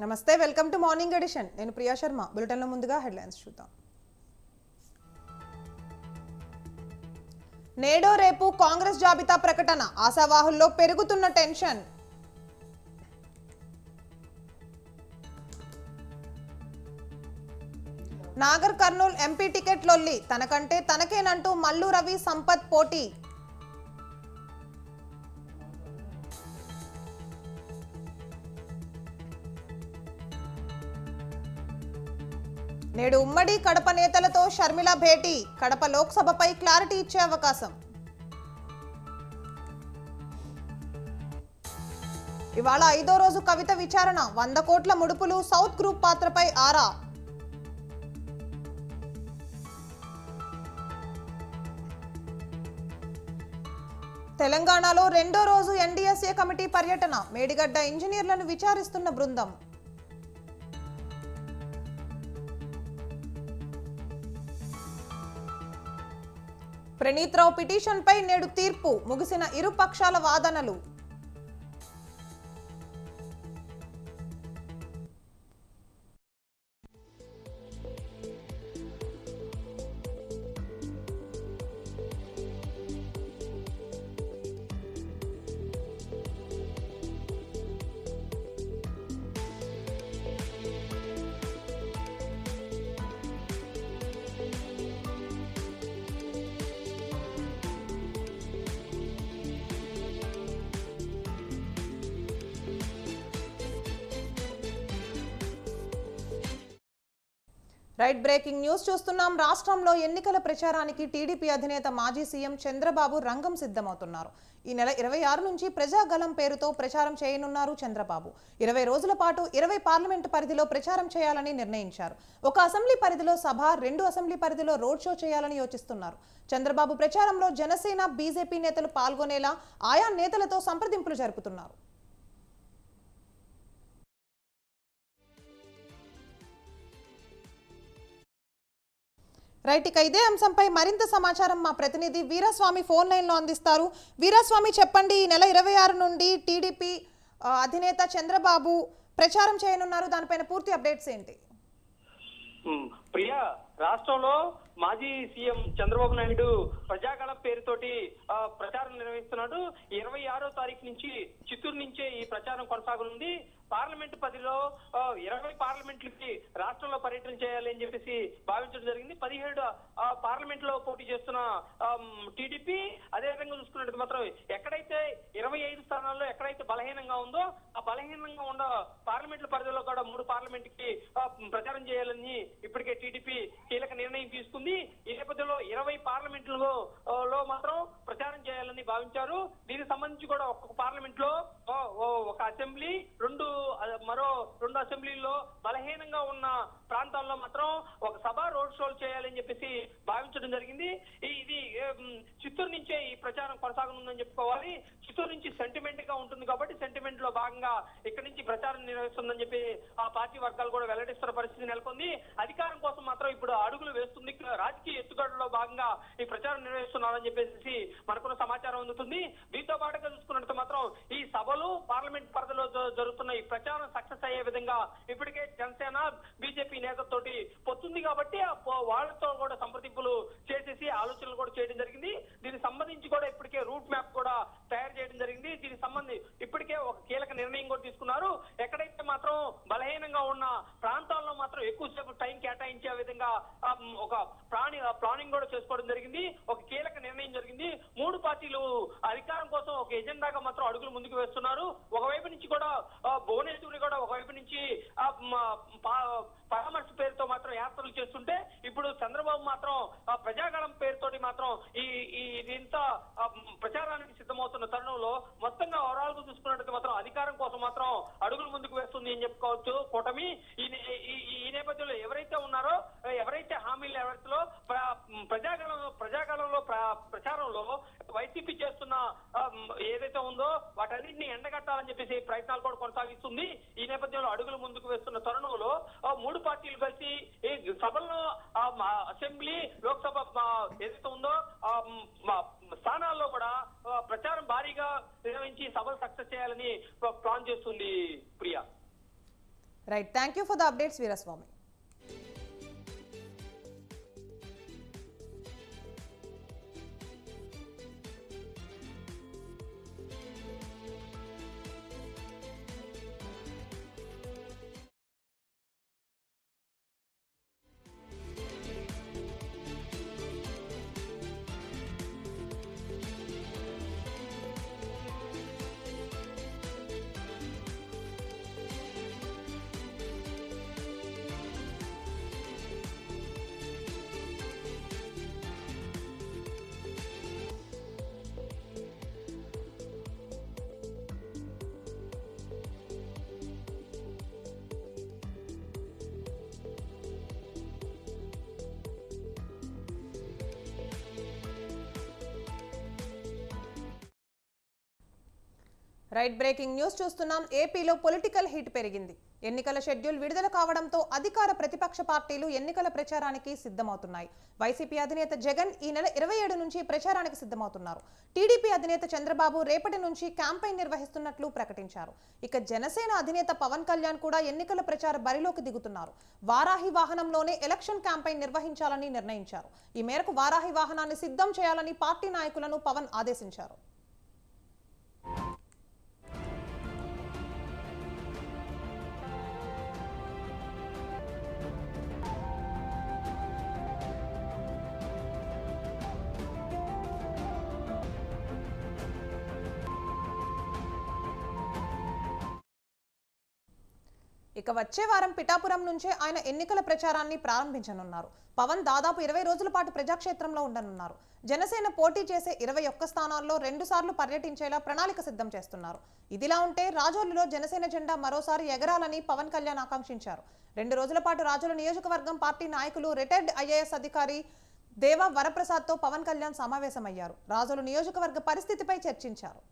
నమస్తే, welcome to morning edition. నేను ప్రియా శర్మ. బులెటిన్లో ముందుగా హెడ్లైన్స్ చూద్దాం. నేడో రేపు కాంగ్రెస్ జాబితా ప్రకటన, ఆశావాహుల్లో పెరుగుతున్న tension. Nagar Kurnool MP ticket లొల్లి, తనకంటే తనకేనంటూ మల్లు రవి సంపత్ పోటీ. నేడు ఉమ్మడి కడప నేతలతో షర్మిల భేటీ, కడప లోక్సభపై క్లారిటీ ఇచ్చే అవకాశం. ఇవాళ 5వ రోజు కవిత విచారణ, 100 కోట్ల ముడుపులు సౌత్ గ్రూప్ పాత్రపై ఆరా. తెలంగాణలో 2వ రోజు ఎన్డీఎస్ఏ కమిటీ పర్యటన, మేడిగడ్డ ఇంజనీర్లను విచారిస్తున్న బృందం. ప్రణీత్ రావు పిటిషన్పై నేడు తీర్పు, ముగిసిన ఇరు పక్షాల వాదనలు. రైట్, బ్రేకింగ్ న్యూస్ చూస్తున్నాం. రాష్ట్రంలో ఎన్నికల ప్రచారానికి టీడీపీ అధినేత మాజీ సీఎం చంద్రబాబు రంగం సిద్ధమవుతున్నారు. ఈ నెల 26 నుంచి ప్రజాగళం పేరుతో ప్రచారం చేయనున్నారు చంద్రబాబు. 20 రోజుల పాటు 20 పార్లమెంటు పరిధిలో ప్రచారం చేయాలని నిర్ణయించారు. ఒక అసెంబ్లీ పరిధిలో సభ, 2 అసెంబ్లీ పరిధిలో రోడ్ షో చేయాలని యోచిస్తున్నారు. చంద్రబాబు ప్రచారంలో జనసేన, బీజేపీ నేతలు పాల్గొనేలా ఆయా నేతలతో సంప్రదింపులు జరుపుతున్నారు. రైట్, ఇక ఇదే అంశంపై మరింత సమాచారం మా ప్రతినిధి వీరస్వామి ఫోన్ లైన్లో అందిస్తారు. వీరస్వామి, చెప్పండి, ఈ నెల 26 నుండి టీడీపీ అధినేత చంద్రబాబు ప్రచారం చేయనున్నారు, దానిపైన పూర్తి అప్డేట్స్ ఏంటి? ప్రియా, రాష్ట్రంలో మాజీ సీఎం చంద్రబాబు నాయుడు ప్రజాగళం పేరుతోటి ప్రచారం నిర్వహిస్తున్నాడు. 26వ తారీఖు నుంచి చిత్తూరు నుంచే ఈ ప్రచారం కొనసాగనుంది. పార్లమెంటు పరిధిలో 20 పార్లమెంట్లకి రాష్ట్రంలో పర్యటన చేయాలి అని చెప్పేసి భావించడం జరిగింది. 17 పార్లమెంట్ లో పోటీ చేస్తున్న టీడీపీ, అదేవిధంగా చూసుకున్నట్టు మాత్రం ఎక్కడైతే 25 స్థానాల్లో ఎక్కడైతే బలహీనంగా ఉందో ఆ బలహీనంగా ఉన్న పార్లమెంట్ల పరిధిలో కూడా 3 పార్లమెంట్ కి ప్రచారం చేయాలని ఇప్పటికే టీడీపీ కీలక నిర్ణయం తీసుకుంది. ఈ నేపథ్యంలో 20 పార్లమెంట్లలో మాత్రం ప్రచారం చేయాలని భావించారు. దీనికి సంబంధించి కూడా ఒక్కొక్క పార్లమెంట్ లో ఒక అసెంబ్లీ, మరో 2 అసెంబ్లీల్లో బలహీనంగా ఉన్న ప్రాంతాల్లో మాత్రం ఒక సభ, రోడ్ షోలు చేయాలని చెప్పేసి భావించడం జరిగింది. ఇది చిత్తూరు నుంచే ఈ ప్రచారం కొనసాగనుందని చెప్పుకోవాలి. చిత్తూరు నుంచి సెంటిమెంట్ గా ఉంటుంది కాబట్టి సెంటిమెంట్ లో భాగంగా ఇక్కడి నుంచి ప్రచారం నిర్వహిస్తుందని చెప్పి ఆ పార్టీ వర్గాలు కూడా వెల్లడిస్తున్న పరిస్థితి నెలకొంది. అధికారం కోసం మాత్రం ఇప్పుడు అడుగులు వేస్తుంది. రాజకీయ ఎత్తుగడలో భాగంగా ఈ ప్రచారం నిర్వహిస్తున్నారని చెప్పేసి మనకున్న సమాచారం అందుతుంది. దీంతో పాటుగా చూసుకున్నట్టు మాత్రం ఈ సభలు, పార్లమెంట్ పరిధిలో జరుగుతున్న ఈ ప్రచారం సక్సెస్ అయ్యే విధంగా ఇప్పటికే జనసేన, బీజేపీ నేతలతోటి పొత్తుంది కాబట్టి వాళ్ళతో కూడా సంప్రదింపులు చేసేసి ఆలోచనలు కూడా చేయడం జరిగింది. దీనికి సంబంధించి కూడా ఇప్పటికే రూట్ మ్యాప్ కూడా తయారు చేయడం జరిగింది. దీనికి సంబంధించి ఇప్పటికే ఒక కీలక నిర్ణయం కూడా తీసుకున్నారు. ఎక్కడైతే మాత్రం బలహీనంగా ఉన్న ప్రాంతాల్లో మాత్రం ఎక్కువసేపు టైం కేటాయించే విధంగా ఒక ప్లానింగ్ కూడా చేసుకోవడం జరిగింది. ఒక కీలక నిర్ణయం జరిగింది. 3 పార్టీలు అధికారం కోసం ఒక ఎజెండాగా మాత్రం అడుగులు ముందుకు వేస్తున్నారు. ఒకవైపు నుంచి కూడా భువనేశ్వరి కూడా ఒకవైపు నుంచి పరామర్శ పేరుతో మాత్రం యాత్రలు చేస్తుంటే, ఇప్పుడు చంద్రబాబు మాత్రం ప్రజాగళం పేరుతోటి మాత్రం ఇంత ప్రచారానికి సిద్ధమవుతున్న తరుణంలో మొత్తంగా ఓవరాల్ గా చూసుకున్నట్టు మాత్రం అధికారం కోసం మాత్రం అడుగులు ముందుకు వేస్తుంది అని చెప్పుకోవచ్చు కూటమి. ఈ నేపథ్యంలో ఎవరైతే ఉన్నారో, ఎవరైతే హామీలు ఎవరిలో ప్రజాగళంలో ప్రచారంలో వైసీపీ చేస్తున్న ఏదైతే ఉందో వాటన్నింటినీ ఎండగట్టాలని చెప్పేసి ప్రయత్నాలు కూడా కొనసాగిస్తుంది. ఈ నేపథ్యంలో అడుగులు ముందుకు వేస్తున్న తరుణంలో 3 పార్టీలు కలిసి ఈ సభల్లో అసెంబ్లీ, లోక్సభ ఏదైతే ఉందో స్థానాల్లో కూడా ప్రచారం భారీగా నిర్వహించి సభలు సక్సెస్ చేయాలని ప్లాన్ చేస్తుంది. Priya, right, thank you for the updates Veeraswamy. Right, breaking news చూస్తున్నాం. ఏపీలో పొలిటికల్ హీట్ పెరిగింది. ఎన్నికల షెడ్యూల్ విడుదల కావడంతో అధికార ప్రతిపక్ష పార్టీలు ఎన్నికల ప్రచారానికి సిద్ధమవుతున్నాయి. వైసీపీ అధినేత జగన్ ఈ నెల 27 నుంచి ప్రచారానికి సిద్ధమవుతున్నారు. టీడీపీ అధినేత చంద్రబాబు రేపటి నుంచి క్యాంపెయిన్ నిర్వహిస్తున్నట్లు ప్రకటించారు. ఇక జనసేన అధినేత పవన్ కళ్యాణ్ కూడా ఎన్నికల ప్రచార బరిలోకి దిగుతున్నారు. వారాహి వాహనంలోనే ఎలక్షన్ క్యాంపెయిన్ నిర్వహించాలని నిర్ణయించారు. ఈ మేరకు వారాహి వాహనాన్ని సిద్ధం చేయాలని పార్టీ నాయకులను పవన్ ఆదేశించారు. ఇక వచ్చే వారం పిఠాపురం నుంచే ఆయన ఎన్నికల ప్రచారాన్ని ప్రారంభించనున్నారు. పవన్ దాదాపు 20 రోజుల పాటు ప్రజాక్షేత్రంలో ఉండనున్నారు. జనసేన పోటీ చేసే 21 స్థానాల్లో 2 సార్లు పర్యటించేలా ప్రణాళిక సిద్ధం చేస్తున్నారు. ఇదిలా ఉంటే రాజోలులో జనసేన జెండా మరోసారి ఎగరాలని పవన్ కళ్యాణ్ ఆకాంక్షించారు. 2 రోజుల పాటు రాజోలు నియోజకవర్గం పార్టీ నాయకులు రిటైర్డ్ ఐఏఎస్ అధికారి దేవా వరప్రసాద్తో పవన్ కళ్యాణ్ సమావేశమయ్యారు. రాజోలు నియోజకవర్గ పరిస్థితిపై చర్చించారు.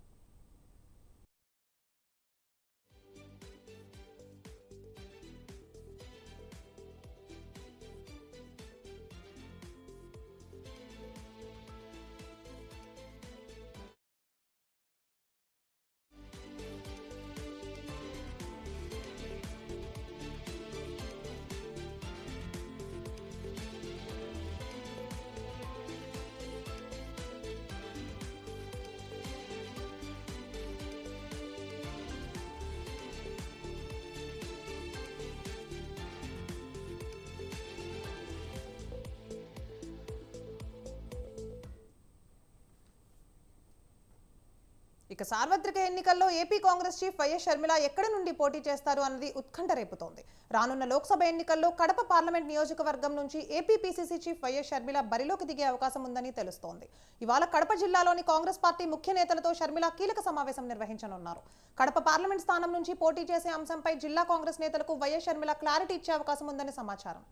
ఇక సార్వత్రిక ఎన్నికల్లో AP Congress chief YS Sharmila ఎక్కడి నుండి పోటీ చేస్తారు అన్నది ఉత్కంఠ రేపుతోంది. రానున్న లోక్సభ ఎన్నికల్లో కడప పార్లమెంట్ నియోజకవర్గం నుంచి AP PCC chief YS Sharmila బరిలోకి దిగే అవకాశం ఉందని తెలుస్తోంది. ఇవాళ కడప జిల్లాలోని కాంగ్రెస్ పార్టీ ముఖ్య నేతలతో షర్మిల కీలక సమావేశం నిర్వహించనున్నారు. కడప పార్లమెంట్ స్థానం నుంచి పోటీ చేసే అంశంపై జిల్లా కాంగ్రెస్ నేతలకు వైఎస్ షర్మిల క్లారిటీ ఇచ్చే అవకాశం ఉందని సమాచారం.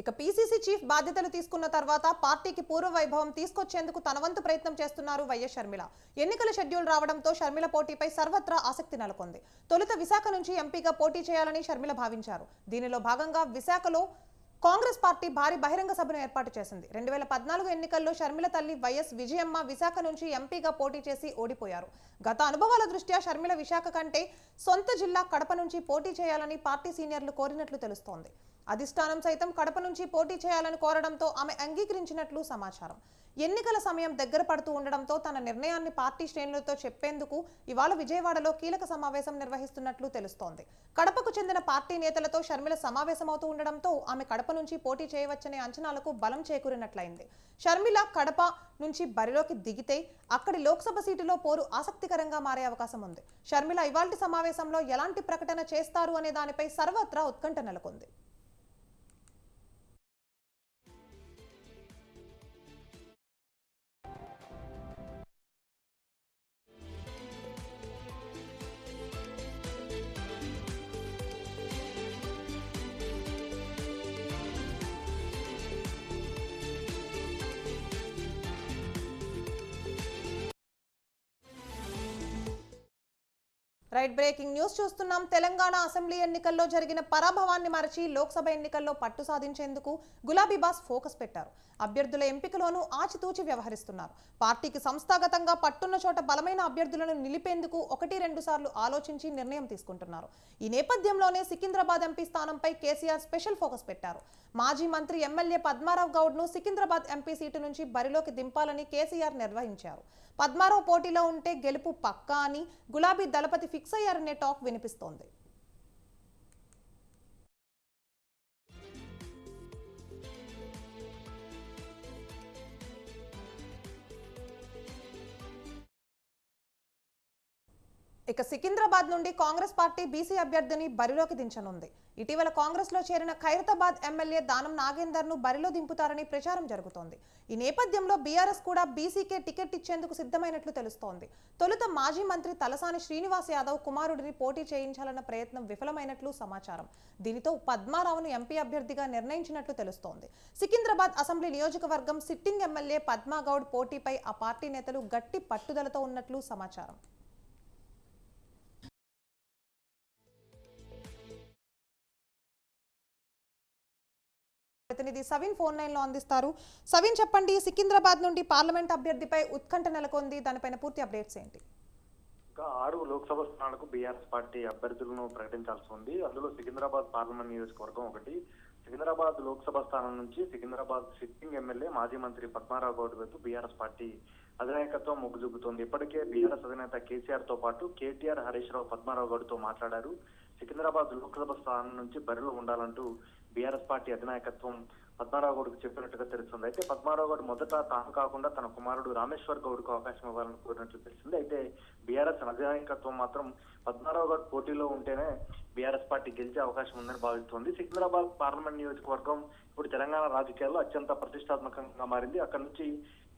ఇక పీసీసీ చీఫ్ బాధ్యతలు తీసుకున్న తర్వాత పార్టీకి పూర్వ వైభవం తీసుకొచ్చేందుకు తన వంతు ప్రయత్నం చేస్తున్నారు వైఎస్ షర్మిల. ఎన్నికల షెడ్యూల్ రావడంతో షర్మిల పోటీపై సర్వత్రా ఆసక్తి నెలకొంది. తొలుత విశాఖ నుంచి ఎంపీగా పోటీ చేయాలని షర్మిల భావించారు. దీనిలో భాగంగా విశాఖలో కాంగ్రెస్ పార్టీ భారీ బహిరంగ సభను ఏర్పాటు చేసింది. 2014 ఎన్నికల్లో షర్మిల తల్లి వైఎస్ విజయమ్మ విశాఖ నుంచి ఎంపీగా పోటీ చేసి ఓడిపోయారు. గత అనుభవాల దృష్ట్యా షర్మిల విశాఖ కంటే సొంత జిల్లా కడప నుంచి పోటీ చేయాలని పార్టీ సీనియర్లు కోరినట్లు తెలుస్తోంది. అధిష్టానం సైతం కడప నుంచి పోటీ చేయాలని కోరడంతో ఆమె అంగీకరించినట్లు సమాచారం. ఎన్నికల సమయం దగ్గర పడుతూ ఉండడంతో తన నిర్ణయాన్ని పార్టీ శ్రేణులతో చెప్పేందుకు ఇవాళ విజయవాడలో కీలక సమావేశం నిర్వహిస్తున్నట్లు తెలుస్తోంది. కడపకు చెందిన పార్టీ నేతలతో షర్మిల సమావేశమవుతూ ఉండడంతో ఆమె కడప నుంచి పోటీ చేయవచ్చనే అంచనాలకు బలం చేకూరినట్లయింది. షర్మిల కడప నుంచి బరిలోకి దిగితే అక్కడి లోక్సభ సీటులో పోరు ఆసక్తికరంగా మారే అవకాశం ఉంది. షర్మిల ఇవాల్టి సమావేశంలో ఎలాంటి ప్రకటన చేస్తారు అనే దానిపై సర్వత్రా ఉత్కంఠ నెలకొంది. రైట్ బ్రేకింగ్ న్యూస్ చూస్తున్నాం. తెలంగాణ అసెంబ్లీ ఎన్నికల్లో జరిగిన పరాభవాన్ని మరచి లోక్సభ ఎన్నికల్లో పట్టు సాధించేందుకు గులాబీ బాస్ ఫోకస్ పెట్టారు. అభ్యర్థుల ఎంపికలోనూ ఆచితూచి వ్యవహరిస్తున్నారు. పార్టీకి సంస్థాగతంగా పట్టున్న చోట బలమైన అభ్యర్థులను నిలిపేందుకు 1-2 సార్లు ఆలోచించి నిర్ణయం తీసుకుంటున్నారు. ఈ నేపథ్యంలోనే సికింద్రాబాద్ ఎంపీ స్థానంపై కేసీఆర్ స్పెషల్ ఫోకస్ పెట్టారు. మాజీ మంత్రి ఎమ్మెల్యే పద్మారావు గౌడ్ను సికింద్రాబాద్ ఎంపీ సీటు నుంచి బరిలోకి దింపాలని కేసీఆర్ నిర్వహించారు. పద్మారావు పోటీలో ఉంటే గెలుపు పక్కా అని గులాబీ దళపతి ఫిక్స్ అయ్యారనే టాక్ వినిపిస్తోంది. ఇక సికింద్రాబాద్ నుండి కాంగ్రెస్ పార్టీ బీసీ అభ్యర్థిని బరిలోకి దించనుంది. ఇటీవల కాంగ్రెస్ లో చేరిన ఖైరతాబాద్ ఎమ్మెల్యే దానం నాగేందర్ ను బరిలో దింపుతారని ప్రచారం జరుగుతోంది. ఈ నేపథ్యంలో బీఆర్ఎస్ కూడా బీసీకే టికెట్ ఇచ్చేందుకు సిద్ధమైనట్లు తెలుస్తోంది. తొలుత మాజీ మంత్రి తలసాని శ్రీనివాస్ యాదవ్ కుమారుడిని పోటీ చేయించాలన్న ప్రయత్నం విఫలమైనట్లు సమాచారం. దీనితో పద్మారావును ఎంపీ అభ్యర్థిగా నిర్ణయించినట్లు తెలుస్తోంది. సికింద్రాబాద్ అసెంబ్లీ నియోజకవర్గం సిట్టింగ్ ఎమ్మెల్యే పద్మాగౌడ్ పోటీపై ఆ పార్టీ నేతలు గట్టి పట్టుదలతో ఉన్నట్లు సమాచారం. ప్రతినిధి సవిన్ ఫోన్ లైన్ లో అందిస్తారు. సవిన్, చెప్పండి, సికింద్రాబాద్ నుండి పార్లమెంట్ అభ్యర్థిపై ఉత్కంఠ నెలకొంది. దానిపైన పూర్తి అప్డేట్స్ ఏంటి? ఇంకా 6 లోక్సభ స్థానాలకు బీఆర్ఎస్ పార్టీ అభ్యర్థులను ప్రకటించాల్సి ఉంది. అందులో సికింద్రాబాద్ పార్లమెంట్ నియోజకవర్గం ఒకటి. సికింద్రాబాద్ లోక్సభ స్థానం నుంచి సికింద్రాబాద్ సిట్టింగ్ ఎమ్మెల్యే మాజీ మంత్రి పద్మారావు గౌడ్ వైపు బీఆర్ఎస్ పార్టీ అధినాయకత్వం మొగ్గు చూపుతోంది. ఇప్పటికే బీఆర్ఎస్ అధినేత కేసీఆర్ తో పాటు కేటీఆర్, హరీష్ రావు పద్మారావు గౌడ్ తో మాట్లాడారు. సికింద్రాబాద్ లోక్సభ స్థానం నుంచి బరిలో ఉండాలంటూ బీఆర్ఎస్ పార్టీ అధినాయకత్వం పద్మారావు గౌడ్కు చెప్పినట్టుగా తెలుస్తుంది. అయితే పద్మారావు గౌడ్ మొదట తాను కాకుండా తన కుమారుడు రామేశ్వర్ గౌడ్కు అవకాశం ఇవ్వాలని కోరినట్లు తెలిసింది. అయితే బీఆర్ఎస్ అధినాయకత్వం మాత్రం పద్మారావు గౌడ్ పోటీలో ఉంటేనే బీఆర్ఎస్ పార్టీ గెలిచే అవకాశం ఉందని భావిస్తోంది. సికింద్రాబాద్ పార్లమెంట్ నియోజకవర్గం ఇప్పుడు తెలంగాణ రాజకీయాల్లో అత్యంత ప్రతిష్టాత్మకంగా మారింది. అక్కడి నుంచి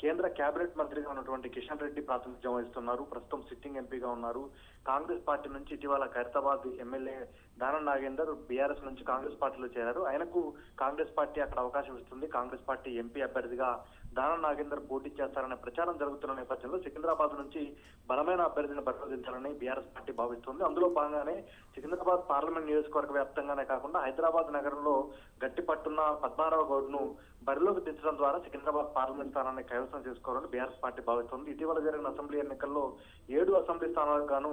కేంద్ర కేబినెట్ మంత్రిగా ఉన్నటువంటి కిషన్ రెడ్డి ప్రాతినిధ్యం వహిస్తున్నారు. ప్రస్తుతం సిట్టింగ్ ఎంపీగా ఉన్నారు. కాంగ్రెస్ పార్టీ నుంచి ఇటీవల ఖైరతాబాద్ ఎమ్మెల్యే దానం నాగేందర్ బీఆర్ఎస్ నుంచి కాంగ్రెస్ పార్టీలో చేరారు. ఆయనకు కాంగ్రెస్ పార్టీ అక్కడ అవకాశం ఇస్తుంది. కాంగ్రెస్ పార్టీ ఎంపీ అభ్యర్థిగా దానం నాగేందర్ పోటీ చేస్తారనే ప్రచారం జరుగుతున్న నేపథ్యంలో సికింద్రాబాద్ నుంచి బలమైన అభ్యర్థిని బరిలోదించాలని బీఆర్ఎస్ పార్టీ భావిస్తుంది. అందులో భాగంగానే సికింద్రాబాద్ పార్లమెంట్ నియోజకవర్గ వ్యాప్తంగానే కాకుండా హైదరాబాద్ నగరంలో గట్టి పట్టున్న పద్మారావు గౌడ్ ను బరిలోకి దించడం ద్వారా సికింద్రాబాద్ పార్లమెంట్ స్థానాన్ని కైవసం చేసుకోవాలని బీఆర్ఎస్ పార్టీ భావిస్తుంది. ఇటీవల జరిగిన అసెంబ్లీ ఎన్నికల్లో 7 అసెంబ్లీ స్థానాలకు గాను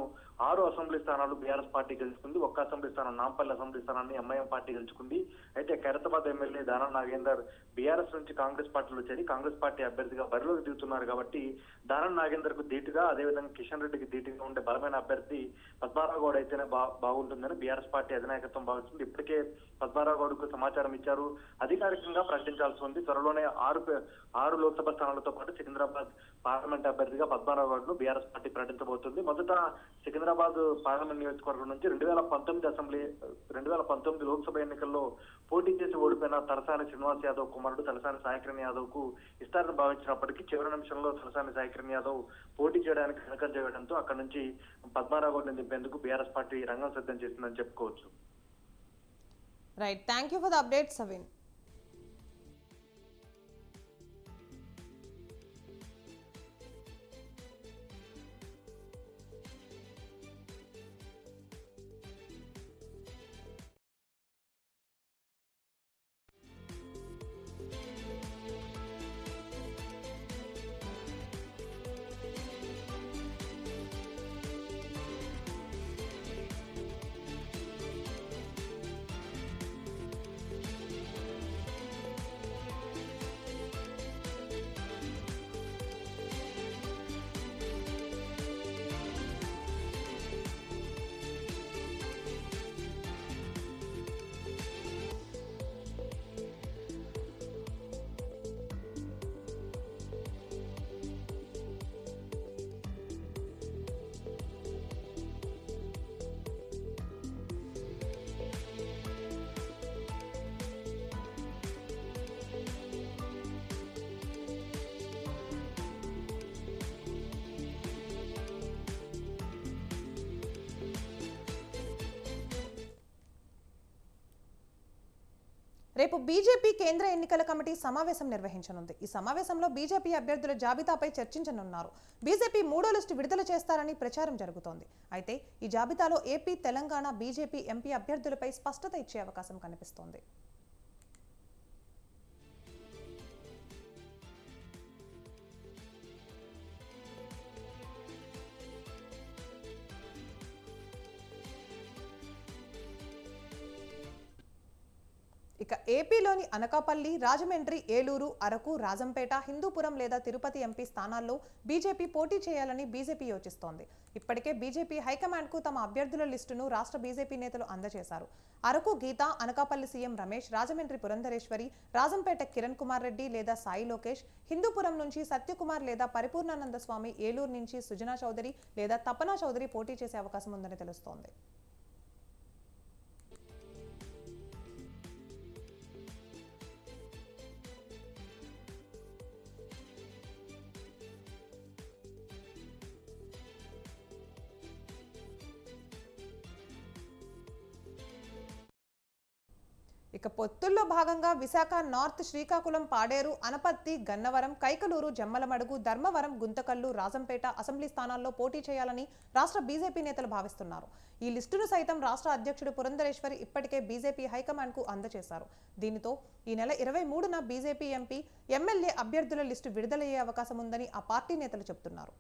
6 అసెంబ్లీ స్థానాలు బీఆర్ఎస్ పార్టీ గెలుచుకుంది. 1 అసెంబ్లీ స్థానం నాంపల్లి అసెంబ్లీ స్థానాన్ని ఎంఐఎం పార్టీ గెలుచుకుంది. అయితే ఖైరతాబాద్ ఎమ్మెల్యే దానం నాగేందర్ బీఆర్ఎస్ నుంచి కాంగ్రెస్ పార్టీలో చేరి కాంగ్రెస్ పార్టీ అభ్యర్థిగా బరిలోకి దిగుతున్నారు. కాబట్టి దానం నాగేందర్ కు ధీటుగా, అదేవిధంగా కిషన్ రెడ్డికి ధీటుగా ఉండే బలమైన అభ్యర్థి పద్మారావు గౌడ్ అయితేనే బాగుంటుందని బీఆర్ఎస్ పార్టీ అధినాయకత్వం భావిస్తుంది. ఇప్పటికే పద్మారావు గౌడ్ కు సమాచారం ఇచ్చారు. అధికారికంగా ప్రకటించాల్సి ఉంది. త్వరలోనే 6 లోక్సభ స్థానాలతో పాటు సికింద్రాబాద్ పార్లమెంట్ అభ్యర్థిగా పద్మారావు గౌడ్ ను బీఆర్ఎస్ పార్టీ ప్రకటించబోతుంది. మొదట సికింద్రాబాద్ పార్లమెంట్ నియోజకవర్గం నుంచి 2019 లోక్సభ ఎన్నికల్లో పోటీ చేసి ఓడిపోయిన తలసాని శ్రీనివాస్ యాదవ్ కుమారుడు తలసాని సాయికిరణ్ యాదవ్ కు ఇస్తారని భావించినప్పటికీ చివరి నిమిషంలో తలసాని సాయికిరణ్ యాదవ్ పోటీ చేయడానికి వెనకం చేయడంతో అక్కడి నుంచి పద్మారావు గౌడ్ ని దింపేందుకు బీఆర్ఎస్ పార్టీ రంగం సిద్ధం చేసిందని చెప్పుకోవచ్చు. Right, thank you for the update Savin. రేపు బీజేపీ కేంద్ర ఎన్నికల కమిటీ సమావేశం నిర్వహించనుంది. ఈ సమావేశంలో బీజేపీ అభ్యర్థుల జాబితాపై చర్చించనున్నారు. బీజేపీ 3వ లిస్టు విడుదల చేస్తారని ప్రచారం జరుగుతోంది. అయితే ఈ జాబితాలో ఏపీ, తెలంగాణ బీజేపీ ఎంపీ అభ్యర్థులపై స్పష్టత ఇచ్చే అవకాశం కనిపిస్తోంది. ఇక ఏపీలోని అనకాపల్లి, రాజమండ్రి, ఏలూరు, అరకు, రాజంపేట, హిందూపురం లేదా తిరుపతి ఎంపీ స్థానాల్లో బీజేపీ పోటీ చేయాలని బీజేపీ యోచిస్తోంది. ఇప్పటికే బీజేపీ హైకమాండ్కు తమ అభ్యర్థుల లిస్టును రాష్ట్ర బీజేపీ నేతలు అందజేశారు. అరకు గీత, అనకాపల్లి సీఎం రమేష్, రాజమండ్రి పురంధరేశ్వరి, రాజంపేట కిరణ్ కుమార్ రెడ్డి లేదా సాయి లోకేష్, హిందూపురం నుంచి సత్యకుమార్ లేదా పరిపూర్ణానంద స్వామి, ఏలూరు నుంచి సుజనా చౌదరి లేదా తపనా చౌదరి పోటీ చేసే అవకాశం ఉందని తెలుస్తోంది. ఇక పొత్తుల్లో భాగంగా విశాఖ నార్త్, శ్రీకాకుళం, పాడేరు, అనపత్తి, గన్నవరం, కైకలూరు, జమ్మలమడుగు, ధర్మవరం, గుంతకల్లు, రాజంపేట అసెంబ్లీ స్థానాల్లో పోటీ చేయాలని రాష్ట్ర బీజేపీ నేతలు భావిస్తున్నారు. ఈ లిస్టును సైతం రాష్ట్ర అధ్యక్షుడు పురంధరేశ్వరి ఇప్పటికే బీజేపీ హైకమాండ్కు అందజేశారు. దీనితో ఈ నెల 23న బీజేపీ ఎంపీ, ఎమ్మెల్యే అభ్యర్థుల లిస్టు విడుదలయ్యే అవకాశం ఉందని ఆ పార్టీ నేతలు చెబుతున్నారు.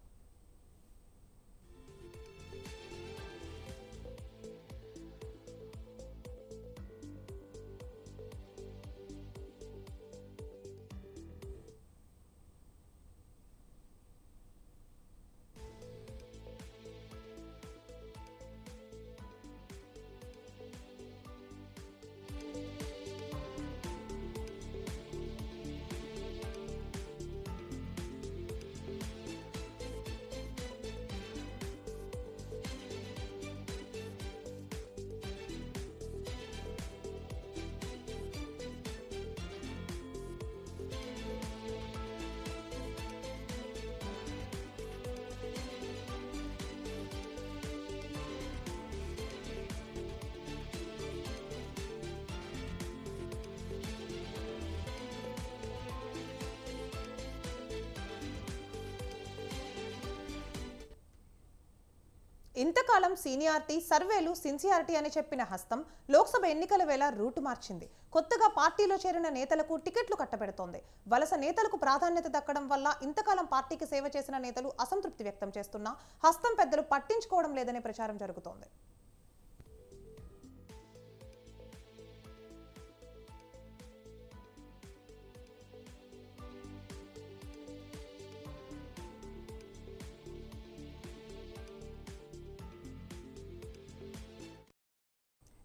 ఇంతకాలం సీనియారిటీ, సర్వేలు, సిన్సియారిటీ అని చెప్పిన హస్తం లోక్సభ ఎన్నికల వేళ రూటు మార్చింది. కొత్తగా పార్టీలో చేరిన నేతలకు టికెట్లు కట్టబెడుతోంది. వలస నేతలకు ప్రాధాన్యత దక్కడం వల్ల ఇంతకాలం పార్టీకి సేవ చేసిన నేతలు అసంతృప్తి వ్యక్తం చేస్తున్నా హస్తం పెద్దలు పట్టించుకోవడం లేదనే ప్రచారం జరుగుతోంది.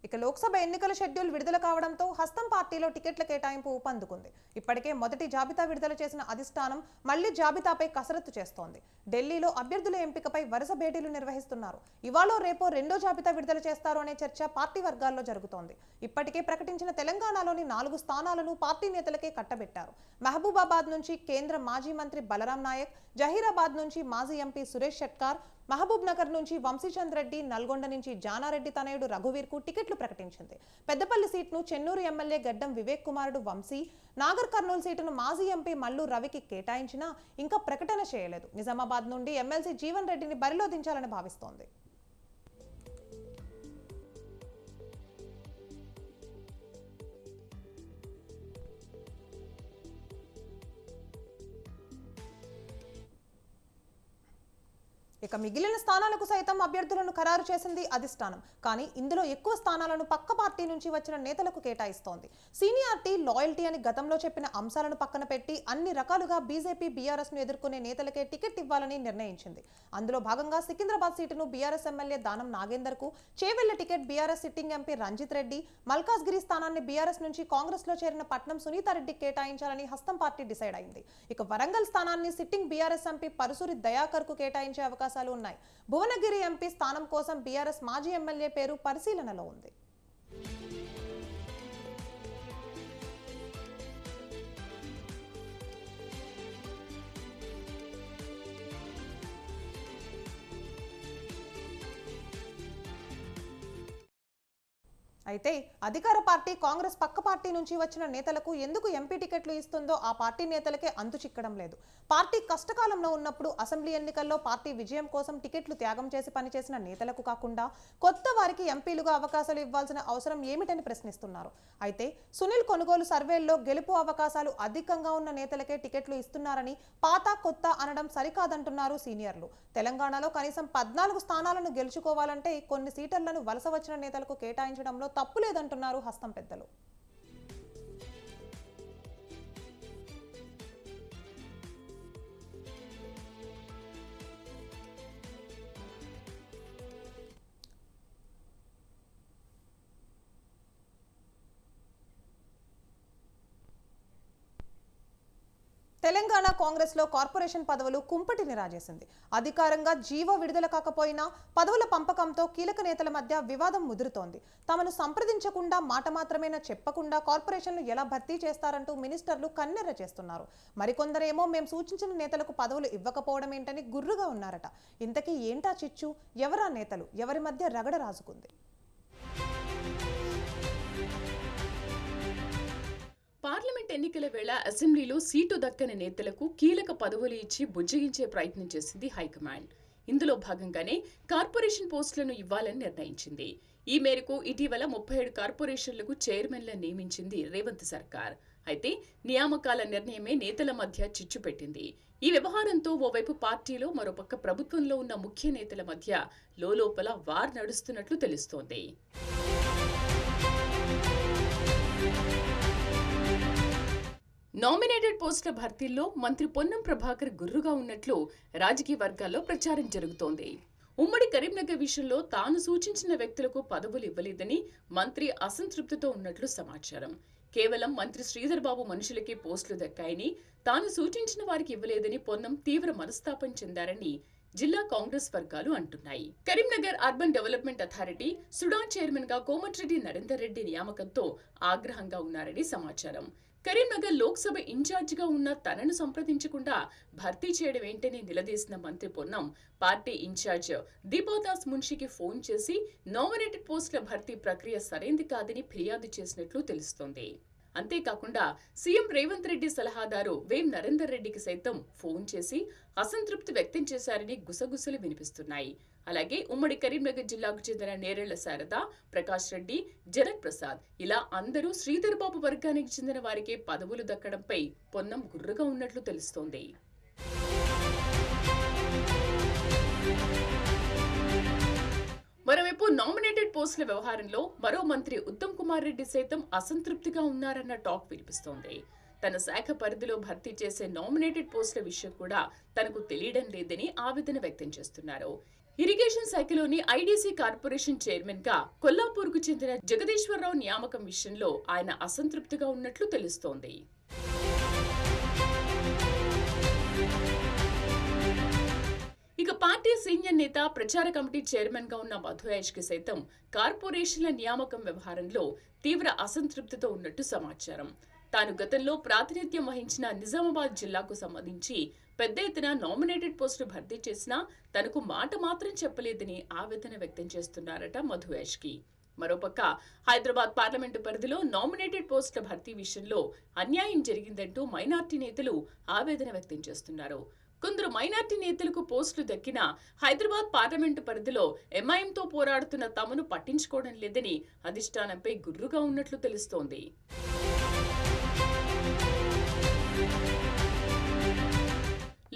ఇక లోక్సభ ఎన్నికల షెడ్యూల్ విడుదల కావడంతో హస్తం పార్టీలో టికెట్ల కేటాయింపు ఊపందుకుంది. ఇప్పటికే మొదటి జాబితా విడుదల చేసిన అధిష్టానం మళ్లీ జాబితాపై కసరత్తు చేస్తోంది. ఢిల్లీలో అభ్యర్థుల ఎంపికపై వరుస భేటీలు నిర్వహిస్తున్నారు. ఇవాళ రేపో రెండో జాబితా విడుదల చేస్తారు అనే చర్చ పార్టీ వర్గాల్లో జరుగుతోంది. ఇప్పటికే ప్రకటించిన తెలంగాణలోని 4 స్థానాలను పార్టీ నేతలకే కట్టబెట్టారు. మహబూబాబాద్ నుంచి కేంద్ర మాజీ మంత్రి బలరాం నాయక్, జహీరాబాద్ నుంచి మాజీ ఎంపీ సురేష్ షెట్కార్, మహబూబ్ నగర్ నుంచి వంశీచంద్ రెడ్డి, నల్గొండ నుంచి జానారెడ్డి తనయుడు రఘువీర్కు టికెట్లు ప్రకటించింది. పెద్దపల్లి సీట్ను చెన్నూరు ఎమ్మెల్యే గడ్డం వివేక్ కుమారుడు వంశీ, నాగర్ కర్నూలు సీటును మాజీ ఎంపీ మల్లు రవికి కేటాయించినా ఇంకా ప్రకటన చేయలేదు. నిజామాబాద్ నుండి ఎమ్మెల్సీ జీవన్ రెడ్డిని బరిలో దించాలని భావిస్తోంది. ఇక మిగిలిన స్థానాలకు సైతం అభ్యర్థులను ఖరారు చేసింది అధిష్టానం. కానీ ఇందులో ఎక్కువ స్థానాలను పక్క పార్టీ నుంచి వచ్చిన నేతలకు కేటాయిస్తోంది. సీనియారిటీ, లాయల్టీ అని గతంలో చెప్పిన అంశాలను పక్కన పెట్టి అన్ని రకాలుగా బీజేపీ, బీఆర్ఎస్ ను ఎదుర్కొనే నేతలకే టికెట్ ఇవ్వాలని నిర్ణయించింది. అందులో భాగంగా సికింద్రాబాద్ సీటును బీఆర్ఎస్ ఎమ్మెల్యే దానం నాగేందర్ కు, Chevella ticket BRS sitting MP Ranjith Reddy, Malkajgiri స్థానాన్ని బీఆర్ఎస్ నుంచి కాంగ్రెస్ లో చేరిన పట్నం సునీతారెడ్డికి కేటాయించాలని హస్తం పార్టీ డిసైడ్ అయింది. ఇక వరంగల్ స్థానాన్ని sitting BRS MP Parusuri Dayakar కు కేటాయించే అవకాశం ఉన్నాయి. భువనగిరి ఎంపీ స్థానం కోసం బీఆర్ఎస్ మాజీ ఎమ్మెల్యే పేరు పరిశీలనలో ఉంది. అయితే అధికార పార్టీ కాంగ్రెస్ పక్క పార్టీ నుంచి వచ్చిన నేతలకు ఎందుకు ఎంపీ టికెట్లు ఇస్తుందో ఆ పార్టీ నేతలకే అంతు చిక్కడం లేదు. పార్టీ కష్టకాలంలో ఉన్నప్పుడు అసెంబ్లీ ఎన్నికల్లో పార్టీ విజయం కోసం టికెట్లు త్యాగం చేసి పనిచేసిన నేతలకు కాకుండా కొత్త వారికి ఎంపీలుగా అవకాశాలు ఇవ్వాల్సిన అవసరం ఏమిటని ప్రశ్నిస్తున్నారు. అయితే సునీల్ కొనుగోలు సర్వేల్లో గెలుపు అవకాశాలు అధికంగా ఉన్న నేతలకే టికెట్లు ఇస్తున్నారని పాత కొత్త అనడం సరికాదంటున్నారు సీనియర్లు. తెలంగాణలో కనీసం 14 స్థానాలను గెలుచుకోవాలంటే కొన్ని సీటర్లను వలస వచ్చిన నేతలకు కేటాయించడంలో తప్పు లేదంటున్నారు హస్తం పెద్దలు. తెలంగాణ కాంగ్రెస్ లో కార్పొరేషన్ పదవులు కుంపటిని రాజేసింది. అధికారంగా జీవో విడుదల కాకపోయినా పదవుల పంపకంతో కీలక నేతల మధ్య వివాదం ముదురుతోంది. తమను సంప్రదించకుండా మాట మాత్రమేనా చెప్పకుండా కార్పొరేషన్లు ఎలా భర్తీ చేస్తారంటూ మినిస్టర్లు కన్నెర్ర చేస్తున్నారు. మరికొందరేమో మేం సూచించిన నేతలకు పదవులు ఇవ్వకపోవడం ఏంటని గుర్రుగా ఉన్నారట. ఇంతకీ ఏంటా చిచ్చు? ఎవరా నేతలు? ఎవరి మధ్య రగడ రాజుకుంది? పార్లమెంట్ ఎన్నికల వేళ అసెంబ్లీలో సీటు దక్కని నేతలకు కీలక పదవులు ఇచ్చి బుజ్జగించే ప్రయత్నం చేసింది హైకమాండ్. ఇందులో భాగంగానే కార్పొరేషన్ పోస్టులను ఇవ్వాలని నిర్ణయించింది. ఈ మేరకు ఇటీవల 37 కార్పొరేషన్లకు చైర్మన్లను నియమించింది రేవంత్ సర్కార్. అయితే నియామకాల నిర్ణయమే నేతల మధ్య చిచ్చు పెట్టింది. ఈ వ్యవహారంతో ఓవైపు పార్టీలో మరోపక్క ప్రభుత్వంలో ఉన్న ముఖ్య నేతల మధ్య లోలోపల వార్ నడుస్తున్నట్లు తెలుస్తోంది. నామినేటెడ్ పోస్టుల భర్తీల్లో మంత్రి పొన్నం ప్రభాకర్ గుర్రుగా ఉన్నట్లు రాజకీయ వర్గాల్లో ప్రచారం జరుగుతోంది. ఉమ్మడి కరీంనగర్ విషయంలో తాను సూచించిన వ్యక్తులకు పదవులు ఇవ్వలేదని మంత్రి అసంతృప్తితో ఉన్నట్లు సమాచారం. కేవలం మంత్రి శ్రీధర్ బాబు మనుషులకే పోస్టులు దక్కాయని, తాను సూచించిన వారికి ఇవ్వలేదని పొన్నం తీవ్ర మనస్తాపం చెందారని జిల్లా కాంగ్రెస్ వర్గాలు అంటున్నాయి. Karimnagar urban development authority Sudan chairman గా కోమటిరెడ్డి నరేందర్ రెడ్డి నియామకంతో ఆగ్రహంగా ఉన్నారని సమాచారం. కరీంనగర్ లోక్సభ ఇన్ఛార్జిగా ఉన్న తనను సంప్రదించకుండా భర్తీ చేయడం ఏంటని నిలదీసిన మంత్రి పొన్నం పార్టీ ఇన్ఛార్జ్ దీపాదాస్ మున్షికి ఫోన్ చేసి నామినేటెడ్ పోస్టుల భర్తీ ప్రక్రియ సరైంది కాదని ఫిర్యాదు చేసినట్లు తెలుస్తోంది. అంతేకాకుండా సీఎం రేవంత్ రెడ్డి సలహాదారు వేం నరేందర్ రెడ్డికి సైతం ఫోన్ చేసి అసంతృప్తి వ్యక్తం చేశారని గుసగుసలు వినిపిస్తున్నాయి. అలాగే ఉమ్మడి కరీంనగర్ జిల్లాకు చెందిన నేరెళ్ల శారద, ప్రకాష్ రెడ్డి, జనక్ ప్రసాద్ ఇలా అందరూ శ్రీధర్ బాబు వర్గానికి చెందిన వారికే పదవులు దక్కడంపై పొన్నం గుర్రుగా ఉన్నట్లు తెలుస్తోంది. మరోవైపు నామినేటెడ్ పోస్టుల వ్యవహారంలో మరో మంత్రి ఉత్తమ్ కుమార్ రెడ్డి సైతం అసంతృప్తిగా ఉన్నారన్న టాక్ వినిపిస్తోంది. తన శాఖ పరిధిలో భర్తీ చేసే నామినేటెడ్ పోస్టుల విషయం కూడా తనకు తెలియడం లేదని ఆవేదన వ్యక్తం చేస్తున్నారు. ఇరిగేషన్ శాఖలోని ఐడీసీ కార్పొరేషన్ చైర్మన్ గా కొల్లాపూర్కు చెందిన జగదీశ్వరరావు నియామకం విషయంలో ఆయన అసంతృప్తిగా ఉన్నట్లు తెలుస్తోంది. ఇక పార్టీ సీనియర్ నేత ప్రచార కమిటీ చైర్మన్ గా ఉన్న మధుయాష్ కి సైతం కార్పొరేషన్ల నియామకం వ్యవహారంలో తీవ్ర అసంతృప్తితో ఉన్నట్టు సమాచారం. తాను గతంలో ప్రాతినిధ్యం వహించిన నిజామాబాద్ జిల్లాకు సంబంధించి పెద్ద ఎత్తున నామినేటెడ్ పోస్టులు భర్తీ చేసినా తనకు మాట మాత్రం చెప్పలేదని ఆవేదన వ్యక్తం చేస్తున్నారట మధుయాష్ కి. మరోపక్క హైదరాబాద్ పార్లమెంటు పరిధిలో నామినేటెడ్ పోస్టుల భర్తీ విషయంలో అన్యాయం జరిగిందంటూ మైనార్టీ నేతలు ఆవేదన వ్యక్తం చేస్తున్నారు. కొందరు మైనార్టీ నేతలకు పోస్టులు దక్కినా హైదరాబాద్ పార్లమెంటు పరిధిలో ఎంఐఎంతో పోరాడుతున్న తమను పట్టించుకోవడం లేదని అధిష్టానంపై గుర్రుగా ఉన్నట్లు తెలుస్తోంది.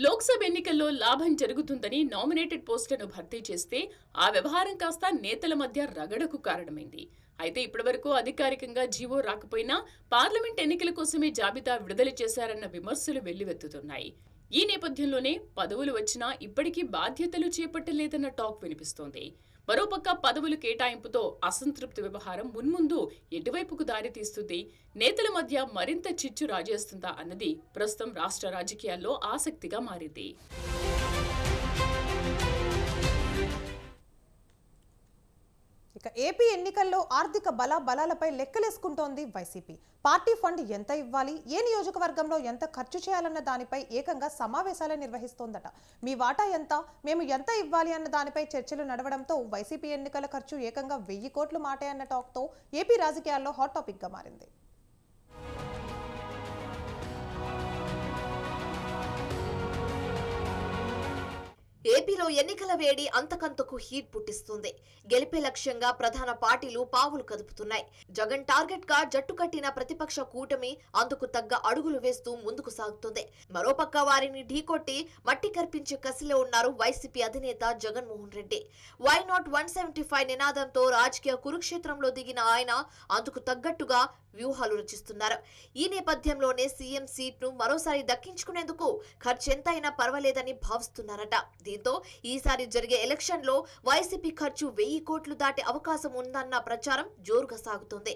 లోక్సభ ఎన్నికల్లో లాభం జరుగుతుందని నామినేటెడ్ పోస్టులను భర్తీ చేస్తే ఆ వ్యవహారం కాస్త నేతల మధ్య రగడకు కారణమైంది. అయితే ఇప్పటివరకు అధికారికంగా జీవో రాకపోయినా పార్లమెంట్ ఎన్నికల కోసమే జాబితా విడుదల చేశారన్న విమర్శలు వెల్లువెత్తుతున్నాయి. ఈ నేపథ్యంలోనే పదవులు వచ్చినా ఇప్పటికీ బాధ్యతలు చేపట్టలేదన్న టాక్ వినిపిస్తోంది. మరోపక్క పదవులు కేటాయింపుతో అసంతృప్తి వ్యవహారం మున్ముందు ఎటువైపుకు దారితీస్తుంది, నేతల మధ్య మరింత చిచ్చు రాజేస్తుందా అన్నది ప్రస్తుతం రాష్ట్ర రాజకీయాల్లో ఆసక్తిగా మారింది. ఇక ఏపీ ఎన్నికల్లో ఆర్థిక బలాలపై లెక్కలేసుకుంటోంది వైసీపీ. పార్టీ ఫండ్ ఎంత ఇవ్వాలి, ఏ నియోజకవర్గంలో ఎంత ఖర్చు చేయాలన్న దానిపై ఏకంగా సమావేశాలు నిర్వహిస్తోందట. మీ వాటా ఎంత, మేము ఎంత ఇవ్వాలి అన్న దానిపై చర్చలు నడవడంతో వైసీపీ ఎన్నికల ఖర్చు ఏకంగా 1000 కోట్లు మాటే అన్న టాక్తో ఏపీ రాజకీయాల్లో హాట్ టాపిక్గా మారింది. ఏపీలో ఎన్నికల వేడి అంతకంతకు హీట్ పుట్టిస్తుంది. గెలిపే లక్ష్యంగా ప్రధాన పార్టీలు పావులు కదుపుతున్నాయి. జగన్ టార్గెట్ గా జట్టు కట్టిన ప్రతిపక్ష కూటమి అందుకు తగ్గ అడుగులు వేస్తూ ముందుకు సాగుతుంది. మరోపక్క వారిని ఢీకొట్టి మట్టి కర్పించే కసిలో ఉన్నారు వైసీపీ అధినేత జగన్మోహన్ రెడ్డి. వై నాట్ 175 నినాదంతో రాజకీయ కురుక్షేత్రంలో దిగిన ఆయన అందుకు తగ్గట్టుగా వ్యూహాలు రచిస్తున్నారు. ఈ నేపథ్యంలోనే సీఎం సీట్ను మరోసారి దక్కించుకునేందుకు ఖర్చు ఎంతైనా పర్వాలేదని భావిస్తున్నారట. దీంతో ఈసారి జరిగే ఎలక్షన్ లో వైసీపీ ఖర్చు 1000 కోట్లు దాటే అవకాశం ఉందన్న ప్రచారం జోరుగా సాగుతోంది.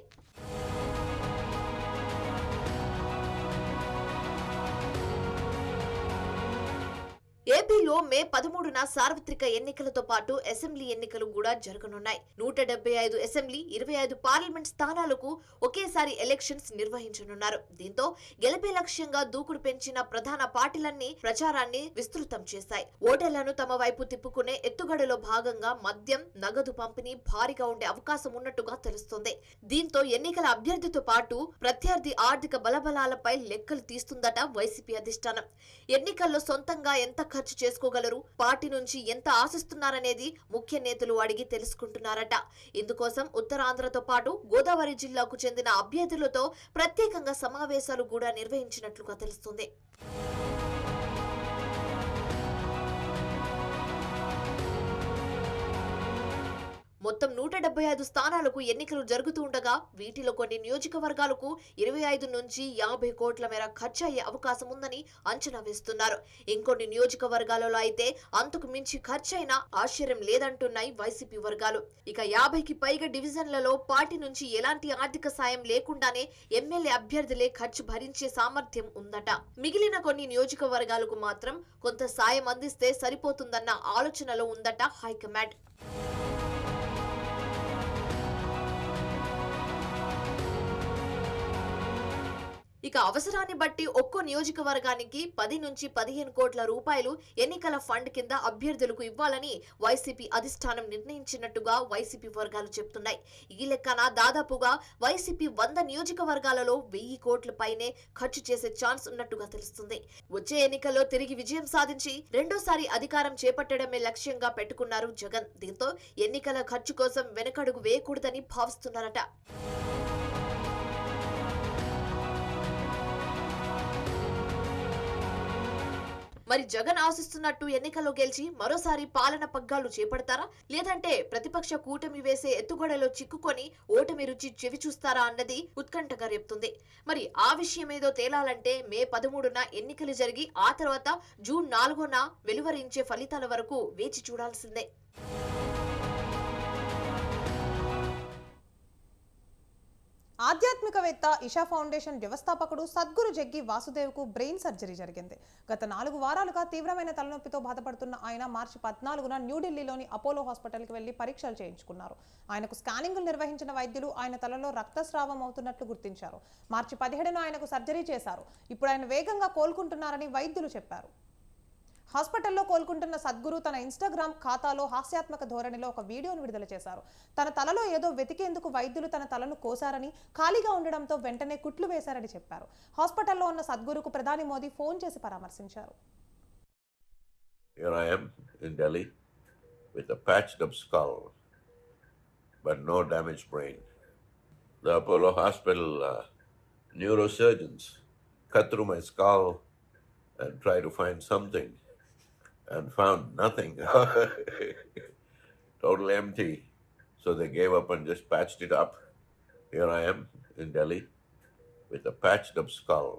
ఏపీలో మే 13న సార్వత్రిక ఎన్నికలతో పాటు అసెంబ్లీ ఎన్నికలు కూడా జరగనున్నాయి. 175 అసెంబ్లీ, 25 పార్లమెంట్ స్థానాలకు ఒకేసారి ఎలక్షన్స్ నిర్వహించనున్నారు. దీంతో గెలిపే లక్ష్యంగా దూకుడు పెంచిన ప్రధాన పార్టీలన్నీ ప్రచారాన్ని విస్తృతం చేశాయి. ఓటర్లను తమ వైపు తిప్పుకునే ఎత్తుగడలో భాగంగా మద్యం, నగదు పంపిణీ భారీగా ఉండే అవకాశం ఉన్నట్టుగా తెలుస్తోంది. దీంతో ఎన్నికల అభ్యర్థితో పాటు ప్రత్యర్థి ఆర్థిక బలబలాలపై లెక్కలు తీస్తుందట వైసీపీ అధిష్టానం. ఎన్నికల్లో సొంతంగా ఎంత ఖర్చు చేసుకోగలరు, పార్టీ నుంచి ఎంత ఆశిస్తున్నారనేది ముఖ్య నేతలు అడిగి తెలుసుకుంటున్నారట. ఇందుకోసం ఉత్తరాంధ్రతో పాటు గోదావరి జిల్లాకు చెందిన అభ్యర్థులతో ప్రత్యేకంగా సమావేశాలు కూడా నిర్వహించినట్లుగా తెలుస్తుంది. మొత్తం 175 స్థానాలకు ఎన్నికలు జరుగుతూ ఉండగా వీటిలో కొన్ని నియోజకవర్గాలకు 25 నుంచి 50 కోట్ల మేర ఖర్చు అయ్యే అవకాశం ఉందని అంచనా వేస్తున్నారు. ఇంకొన్ని నియోజకవర్గాలలో అయితే అంతకు మించి ఖర్చైనా ఆశ్చర్యం లేదంటున్నాయి వైసీపీ వర్గాలు. ఇక 50కి పైగా డివిజన్లలో పార్టీ నుంచి ఎలాంటి ఆర్థిక సాయం లేకుండానే ఎమ్మెల్యే అభ్యర్థులే ఖర్చు భరించే సామర్థ్యం ఉందట. మిగిలిన కొన్ని నియోజకవర్గాలకు మాత్రం కొంత సాయం అందిస్తే సరిపోతుందన్న ఆలోచనలో ఉందట హైకమాండ్. ఇక అవసరాన్ని బట్టి ఒక్కో నియోజకవర్గానికి 10 నుంచి 15 కోట్ల రూపాయలు ఎన్నికల ఫండ్ కింద అభ్యర్థులకు ఇవ్వాలని వైసీపీ అధిష్టానం నిర్ణయించినట్టుగా వైసీపీ వర్గాలు చెప్తున్నాయి. ఈ లెక్కన దాదాపుగా వైసీపీ 100 నియోజకవర్గాలలో 1000 కోట్ల పైనే ఖర్చు చేసే ఛాన్స్ ఉన్నట్టుగా తెలుస్తుంది. వచ్చే ఎన్నికల్లో తిరిగి విజయం సాధించి రెండోసారి అధికారం చేపట్టడమే లక్ష్యంగా పెట్టుకున్నారు జగన్. దీంతో ఎన్నికల ఖర్చు కోసం వెనకడుగు వేయకూడదని భావిస్తున్నారట. మరి జగన్ ఆశిస్తున్నట్టు ఎన్నికల్లో గెలిచి మరోసారి పాలన పగ్గాలు చేపడతారా, లేదంటే ప్రతిపక్ష కూటమి వేసే ఎత్తుగడలో చిక్కుకొని ఓటమి రుచి చెవి చూస్తారా అన్నది ఉత్కంఠగా రేపుతుంది. మరి ఆ విషయం ఏదో తేలాలంటే మే 13న ఎన్నికలు జరిగి ఆ తర్వాత జూన్ 4న వెలువరించే ఫలితాల వరకు వేచి చూడాల్సిందే. ఆధ్యాత్మికవేత్త ఇషా ఫౌండేషన్ వ్యవస్థాపకుడు సద్గురు జగ్గి వాసుదేవ్కు బ్రెయిన్ సర్జరీ జరిగింది. గత 4 వారాలుగా తీవ్రమైన తలనొప్పితో బాధపడుతున్న ఆయన మార్చి 14న న్యూఢిల్లీలోని అపోలో హాస్పిటల్కి వెళ్లి పరీక్షలు చేయించుకున్నారు. ఆయనకు స్కానింగ్లు నిర్వహించిన వైద్యులు ఆయన తలలో రక్తస్రావం అవుతున్నట్లు గుర్తించారు. మార్చి 17న ఆయనకు సర్జరీ చేశారు. ఇప్పుడు ఆయన వేగంగా కోలుకుంటున్నారని వైద్యులు చెప్పారు. హాస్పిటల్లో కోలుకుంటున్న సద్గురు తన ఇన్స్టాగ్రామ్ ఖాతాలో హాస్యాత్మక ధోరణిలో ఒక వీడియోను విడుదల చేశారు. తన తలలో ఏదో వెతికేందుకు వైద్యులు తన తలను కోసారని, ఖాళీగా ఉండడంతో వెంటనే కుట్లు వేశారని చెప్పారు. హాస్పిటల్లో ఉన్న సద్గురుకు ప్రధాని మోదీ ఫోన్ చేసి పరామర్శించారు. Here I am in Delhi with a patched up skull but no damaged brain. The Apollo Hospital neurosurgeons cut through my skull and tried to find something and found nothing. Totally empty. So they gave up and just patched it up. Here I am in Delhi with a patched up skull.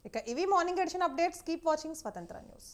ఇక ఇవి morning edition updates. Keep watching Swatantra news.